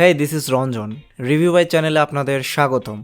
Hey, this is Ranjan review by চ্যানেলে আপনাদের স্বাগতম।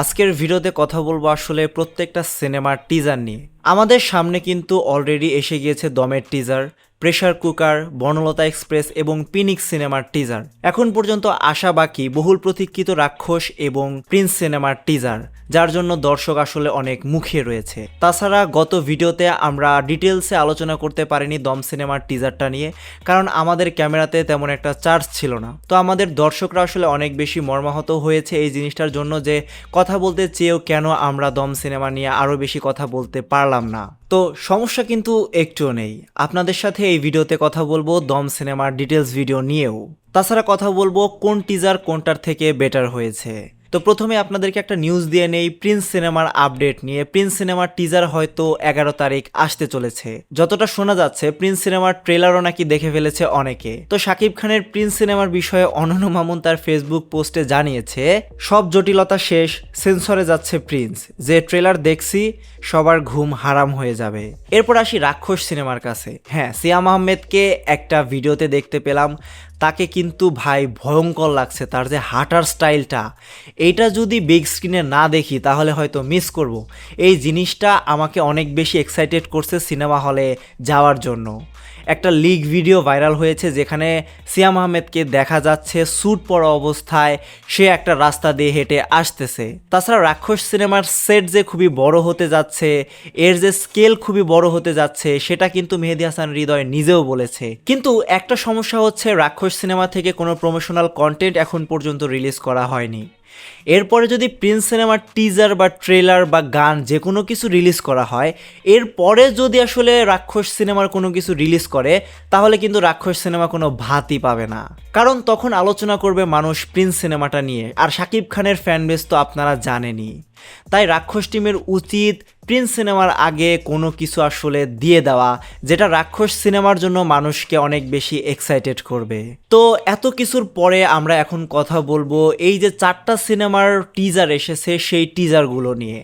আজকের ভিডিওতে কথা বলবো আসলে প্রত্যেকটা সিনেমার টিজার নিয়ে। আমাদের সামনে কিন্তু অলরেডি এসে গিয়েছে দমের teaser, pressure cooker, Banalata express এবং পিনিক্স সিনেমার টিজার। এখন পর্যন্ত আসা বাকি বহুল প্রতীক্ষিত রাক্ষস এবং প্রিন্স সিনেমার টিজার, যার জন্য দর্শক আসলে অনেক মুখিয়ে রয়েছে। তাছাড়া গত ভিডিওতে আমরা ডিটেলসে আলোচনা করতে পারিনি দম সিনেমার টিজারটা নিয়ে, কারণ আমাদের ক্যামেরাতে তেমন একটা চার্জ ছিল না। তো আমাদের দর্শকরা আসলে অনেক বেশি মর্মাহত হয়েছে এই জিনিসটার জন্য যে কথা বলতে চেয়েও কেন আমরা দম সিনেমা নিয়ে আরও বেশি কথা বলতে পারলাম না। তো সমস্যা কিন্তু একটুও নেই, আপনাদের সাথে এই ভিডিওতে কথা বলবো দম সিনেমার ডিটেলস ভিডিও নিয়েও। তাছাড়া কথা বলবো কোন টিজার কোনটার থেকে বেটার হয়েছে। তো প্রথমে আপনাদেরকে একটা নিউজ দিয়ে নেই প্রিন্স সিনেমার আপডেট নিয়ে। প্রিন্স সিনেমার টিজার হয়তো 11 তারিখ আসতে চলেছে। যতটা শোনা যাচ্ছে প্রিন্স সিনেমার ট্রেলারও নাকি দেখে ফেলেছে অনেকে। তো শাকিব খানের প্রিন্স সিনেমার বিষয়ে অনন্য মামুন তার ফেসবুক পোস্টে জানিয়েছে, সব জটিলতা শেষ, সেন্সরে যাচ্ছে প্রিন্স, যে ট্রেলার দেখছি সবার ঘুম হারাম হয়ে যাবে। এরপর আসি রাক্ষস সিনেমার কাছে। হ্যাঁ, সিয়াম আহমেদকে একটা ভিডিওতে দেখতে পেলাম, তাকে কিন্তু ভাই ভয়ঙ্কর লাগছে, তার যে হাঁটার স্টাইলটা, এইটা যদি বিগ স্ক্রিনে না দেখি তাহলে হয়তো মিস করব। এই জিনিসটা আমাকে অনেক বেশি এক্সাইটেড করছে সিনেমা হলে যাওয়ার জন্য। একটা লিগ ভিডিও ভাইরাল হয়েছে যেখানে সিয়াম আহমেদকে দেখা যাচ্ছে স্যুট পরা অবস্থায় সে একটা রাস্তা দিয়ে হেঁটে আসতেছে। তাছাড়া রাক্ষস সিনেমার সেট যে খুবই বড় হতে যাচ্ছে, এর যে স্কেল খুবই বড় হতে যাচ্ছে, সেটা কিন্তু মেহেদী হাসান হৃদয় নিজেও বলেছে। কিন্তু একটা সমস্যা হচ্ছে রাক্ষস সিনেমা থেকে কোনো প্রমোশনাল কন্টেন্ট এখন পর্যন্ত রিলিজ করা হয়নি। এরপরে যদি প্রিন্স সিনেমার টিজার বা ট্রেলার বা গান যে কোনো কিছু রিলিজ করা হয়, এরপরে যদি আসলে রাক্ষস সিনেমার কোনো কিছু রিলিজ করে, তাহলে কিন্তু রাক্ষস সিনেমা কোনো ভাতই পাবে না। কারণ তখন আলোচনা করবে মানুষ প্রিন্স সিনেমাটা নিয়ে, আর শাকিব খানের ফ্যান বেস তো আপনারা জানেনই। তাই রাক্ষস টিমের উচিত প্রিন্স সিনেমার আগে কোনো কিছু আসলে দিয়ে দেওয়া, যেটা রাক্ষস সিনেমার জন্য মানুষকে অনেক বেশি এক্সাইটেড করবে। তো এত কিছুর পরে আমরা এখন কথা বলবো এই যে 4টা সিনেমার টিজার এসেছে সেই টিজারগুলো নিয়ে।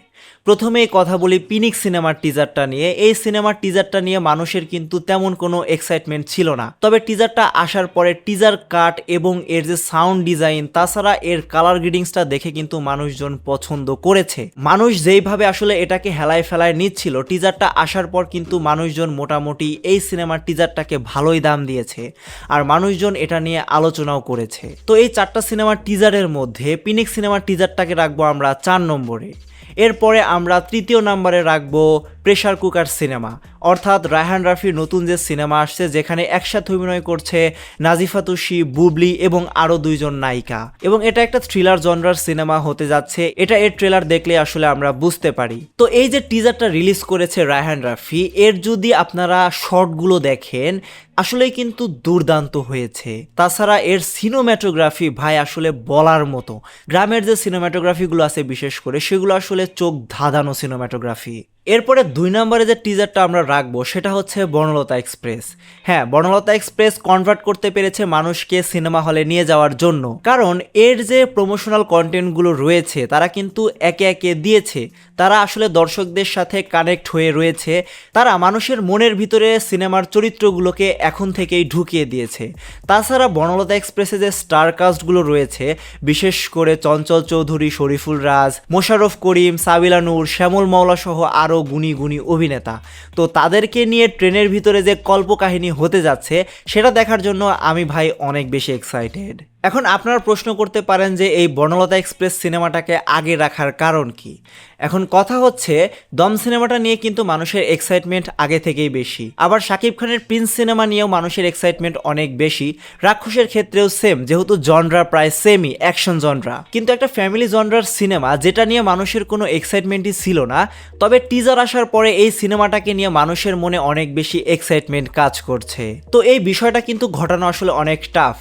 প্রথমেই কথা বলি পিনিক্স সিনেমার টিজারটা নিয়ে। এই সিনেমার টিজারটা নিয়ে মানুষের কিন্তু তেমন কোনো এক্সাইটমেন্ট ছিল না, তবে টিজারটা আসার পরে টিজার কাট এবং এর যে সাউন্ড ডিজাইন, তাছাড়া এর কালার গ্রেডিংসটা দেখে কিন্তু মানুষজন পছন্দ করেছে। মানুষ যেইভাবে আসলে এটাকে হেলায় ফেলায় নিচ্ছিল, টিজারটা আসার পর কিন্তু মানুষজন মোটামুটি এই সিনেমার টিজারটাকে ভালোই দাম দিয়েছে, আর মানুষজন এটা নিয়ে আলোচনাও করেছে। তো এই 4টা সিনেমার টিজারের মধ্যে পিনিক্স সিনেমার টিজারটাকে রাখবো আমরা 4 নম্বরে। এরপরে আমরা 3য় নম্বরে রাখবো প্রেসার কুকার সিনেমা, অর্থাৎ রায়হান রাফির নতুন যে সিনেমা আসছে, যেখানে একসাথে অভিনয় করছে নাজিফা তুষি, বুবলি এবং আরও 2 জন নায়িকা, এবং এটা একটা থ্রিলার জনরার সিনেমা হতে যাচ্ছে। এটা এর ট্রেলার দেখলে আসলে আমরা বুঝতে পারি। তো এই যে টিজারটা রিলিজ করেছে রায়হান রাফি, এর যদি আপনারা শর্টগুলো দেখেন আসলেই কিন্তু দুর্দান্ত হয়েছে। তাছাড়া এর সিনেমাটোগ্রাফি ভাই আসলে বলার মতো। গ্রামের যে সিনেমাটোগ্রাফিগুলো আছে বিশেষ করে, সেগুলো আসলে চোখ ধাঁধানো সিনেমাটোগ্রাফি। এরপরে 2 নম্বরে যে টিজারটা আমরা রাখবো সেটা হচ্ছে বনলতা এক্সপ্রেস। হ্যাঁ, বনলতা এক্সপ্রেস কনভার্ট করতে পেরেছে মানুষকে সিনেমা হলে নিয়ে যাওয়ার জন্য, কারণ এর যে প্রমোশনাল কন্টেন্টগুলো রয়েছে তারা কিন্তু একে একে দিয়েছে। তারা আসলে দর্শকদের সাথে কানেক্ট হয়ে রয়েছে, তারা মানুষের মনের ভিতরে সিনেমার চরিত্রগুলোকে এখন থেকেই ঢুকিয়ে দিয়েছে। তাছাড়া বনলতা এক্সপ্রেসে যে স্টার কাস্টগুলো রয়েছে, বিশেষ করে চঞ্চল চৌধুরী, শরীফুল রাজ, মোশাররফ করিম, সাবিলা নূর, শ্যামল মাওলা সহ আরও গুণী গুণী অভিনেতা, তো তাদেরকে নিয়ে ট্রেনের ভিতরে যে কল্পকাহিনী হতে যাচ্ছে সেটা দেখার জন্য আমি ভাই অনেক বেশি এক্সাইটেড। এখন আপনারা প্রশ্ন করতে পারেন যে এই বনলতা এক্সপ্রেস সিনেমাটাকে আগে রাখার কারণ কি। এখন কথা হচ্ছে দম সিনেমাটা নিয়ে কিন্তু মানুষের এক্সাইটমেন্ট আগে থেকেই বেশি, আবার শাকিব খানের প্রিন্স সিনেমা নিয়েও মানুষের এক্সাইটমেন্ট অনেক বেশি। রাক্ষসের ক্ষেত্রেও সেম, যেহেতু জনরা প্রায় সেমই, অ্যাকশন জনরা। কিন্তু একটা ফ্যামিলি জনরার সিনেমা যেটা নিয়ে মানুষের কোনো এক্সাইটমেন্টই ছিল না, তবে টিজার আসার পরে এই সিনেমাটাকে নিয়ে মানুষের মনে অনেক বেশি এক্সাইটমেন্ট কাজ করছে। তো এই বিষয়টা কিন্তু ঘটানো আসলে অনেক টাফ।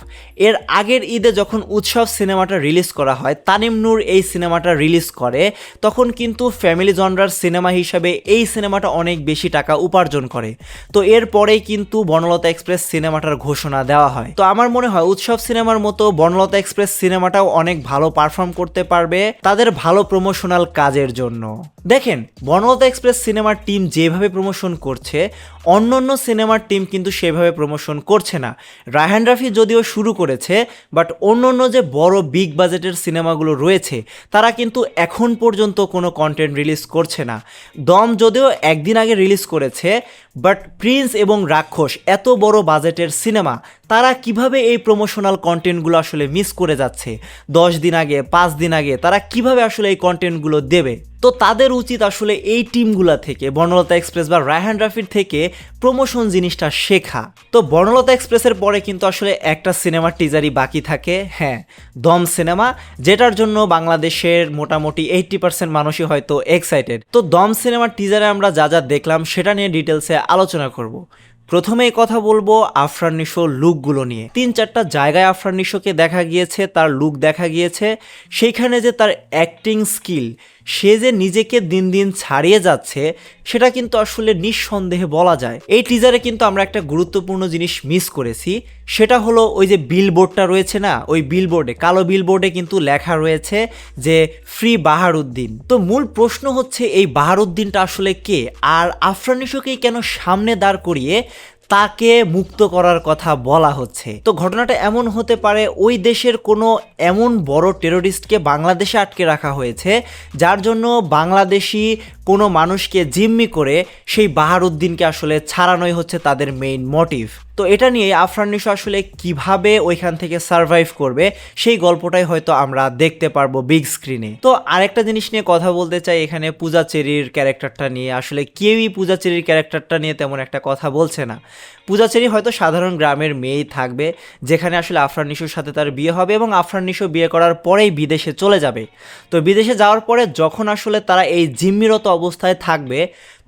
এর আগের ঈদে যখন উৎসব সিনেমাটা রিলিজ করা হয়, তানিম নূর এই সিনেমাটা রিলিজ করে, তখন কিন্তু ফ্যামিলি জনরার সিনেমা হিসাবে এই সিনেমাটা অনেক বেশি টাকা উপার্জন করে। তো এরপরেই কিন্তু বনলতা এক্সপ্রেস সিনেমাটার ঘোষণা দেওয়া হয়। তো আমার মনে হয় উৎসব সিনেমার মতো বনলতা এক্সপ্রেস সিনেমাটাও অনেক ভালো পারফর্ম করতে পারবে তাদের ভালো প্রমোশনাল কাজের জন্য। দেখেন বনলতা এক্সপ্রেস সিনেমার টিম যেভাবে প্রমোশন করছে অন্য সিনেমার টিম কিন্তু সেভাবে প্রমোশন করছে না। রায়হান রাফি যদিও শুরু করেছে, বাট অন্য যে বড় বিগ বাজেটের সিনেমাগুলো রয়েছে তারা কিন্তু এখন পর্যন্ত কোনো কন্টেন্ট রিলিজ করছে না। দম যদিও একদিন আগে রিলিজ করেছে, বাট প্রিন্স এবং রাক্ষস এত বড় বাজেটের সিনেমা, তারা কিভাবে এই প্রমোশনাল কন্টেন্টগুলো আসলে মিস করে যাচ্ছে? 10 দিন আগে 5 দিন আগে তারা কিভাবে আসলে এই কন্টেন্টগুলো দেবে? তো তাদের উচিত আসলে এই টিমগুলা থেকে, বনলতা এক্সপ্রেস বা রায়হান রাফির থেকে প্রমোশন জিনিসটা শেখা। তো বনলতা এক্সপ্রেসের পরে কিন্তু আসলে একটা সিনেমার টিজারই বাকি থাকে, হ্যাঁ, দম সিনেমা, যেটার জন্য বাংলাদেশের মোটামুটি 80% মানুষই হয়তো এক্সাইটেড। তো দম সিনেমার টিজারে আমরা যা যা দেখলাম সেটা নিয়ে ডিটেলসে আলোচনা করব। প্রথমেই কথা বলবো আফরান নিশোর লুকগুলো নিয়ে। 3-4টা জায়গায় আফরান নিশোকে দেখা গিয়েছে, তার লুক দেখা গিয়েছে, সেইখানে যে তার অ্যাক্টিং স্কিল, সে যে নিজেকে দিন দিন ছাড়িয়ে যাচ্ছে সেটা কিন্তু আসলে নিঃসন্দেহে বলা যায়। এই টিজারে কিন্তু আমরা একটা গুরুত্বপূর্ণ জিনিস মিস করেছি, সেটা হলো ওই যে বিলবোর্ডটা রয়েছে না, ওই বিলবোর্ডে, কালো বিলবোর্ডে কিন্তু লেখা রয়েছে যে ফ্রি বাহারুদ্দিন। তো মূল প্রশ্ন হচ্ছে এই বাহারুদ্দিনটা আসলে কে, আর আফরান নিশোকেই কেন সামনে দাঁড় করিয়ে তাকে মুক্ত করার কথা বলা হচ্ছে? তো ঘটনাটা এমন হতে পারে ওই দেশের কোনো এমন বড় টেরোরিস্টকে বাংলাদেশে আটকে রাখা হয়েছে, যার জন্য বাংলাদেশি কোনো মানুষকে জিম্মি করে সেই বাহারুদ্দিনকে আসলে ছাড়ানোই হচ্ছে তাদের মেইন মোটিভ। তো এটা নিয়ে আফরান নিশো আসলে কিভাবে ওইখান থেকে সার্ভাইভ করবে সেই গল্পটাই হয়তো আমরা দেখতে পারবো বিগ স্ক্রিনে। তো আরেকটা জিনিস নিয়ে কথা বলতে চাই এখানে, পূজা চেরির ক্যারেক্টারটা নিয়ে। আসলে কেউই পূজা চেরির ক্যারেক্টারটা নিয়ে তেমন একটা কথা বলছে না। পূজা চেরি হয়তো সাধারণ গ্রামের মেয়েই থাকবে, যেখানে আসলে আফরান নিশোর সাথে তার বিয়ে হবে এবং আফরান নিশো বিয়ে করার পরেই বিদেশে চলে যাবে। তো বিদেশে যাওয়ার পরে যখন আসলে তারা এই জিম্মিরত অবস্থায় থাকবে,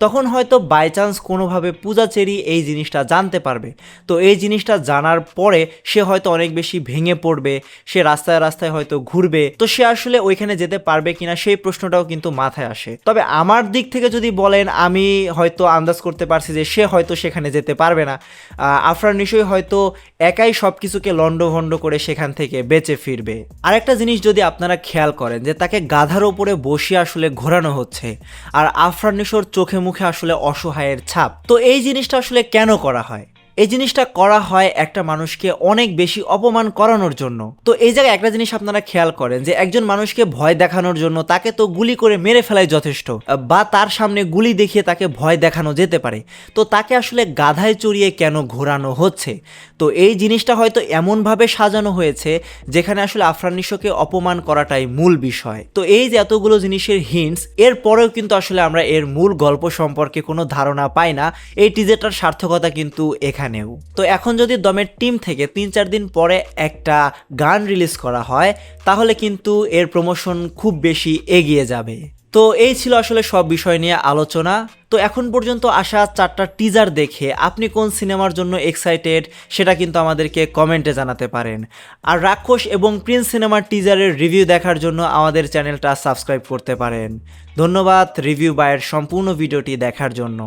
তখন হয়তো বাই চান্স কোনোভাবে পূজা চেরি এই জিনিসটা জানতে পারবে। তো এই জিনিসটা জানার পরে সে হয়তো অনেক বেশি ভেঙে পড়বে, সে রাস্তায় রাস্তায় হয়তো ঘুরবে। তো সে আসলে ওইখানে যেতে পারবে কিনা সেই প্রশ্নটাও কিন্তু মাথায় আসে। তবে আমার দিক থেকে যদি বলেন, আমি হয়তো আন্দাজ করতে পারছি যে সে হয়তো সেখানে যেতে পারবে না। আফরান নিশোই হয়তো একাই সব কিছুকে লন্ডভন্ড করে সেখান থেকে বেঁচে ফিরবে। আরেকটা জিনিস যদি আপনারা খেয়াল করেন, যে তাকে গাধার ওপরে বসিয়ে আসলে ঘোরানো হচ্ছে, আর আফরান নিশোর চোখে মুখে আসলে অসহায়ের ছাপ। তো এই জিনিসটা আসলে কেন করা হয়? এই জিনিসটা করা হয় একটা মানুষকে অনেক বেশি অপমান করানোর জন্য। তো এই জায়গায় একটা জিনিস আপনারা খেয়াল করেন, যে একজন মানুষকে ভয় দেখানোর জন্য তাকে তো গুলি করে মেরে ফেলাই যথেষ্ট, বা তার সামনে গুলি দেখিয়ে তাকে ভয় দেখানো যেতে পারে। তো তাকে আসলে গাধায় চড়িয়ে কেন ঘোরানো হচ্ছে? তো এই জিনিসটা হয়তো এমনভাবে সাজানো হয়েছে যেখানে আসলে আফরান নিশোকে অপমান করাটাই মূল বিষয়। তো এই যে এতগুলো জিনিসের হিন্টস, এর পরেও কিন্তু আসলে আমরা এর মূল গল্প সম্পর্কে কোনো ধারণা পাই না। এই টিজারটার সার্থকতা কিন্তু এখানেও। তো এখন যদি দমের টিম থেকে 3-4 দিন পরে একটা গান রিলিজ করা হয়, তাহলে কিন্তু এর প্রমোশন খুব বেশি এগিয়ে যাবে। তো এই ছিল আসলে সব বিষয় নিয়ে আলোচনা। তো এখন পর্যন্ত আসা 4টা টিজার দেখে আপনি কোন সিনেমার জন্য এক্সাইটেড সেটা কিন্তু আমাদেরকে কমেন্টে জানাতে পারেন। আর রাক্ষস এবং প্রিন্স সিনেমার টিজারের রিভিউ দেখার জন্য আমাদের চ্যানেলটা সাবস্ক্রাইব করতে পারেন। ধন্যবাদ রিভিউ বাইয়ের সম্পূর্ণ ভিডিওটি দেখার জন্য।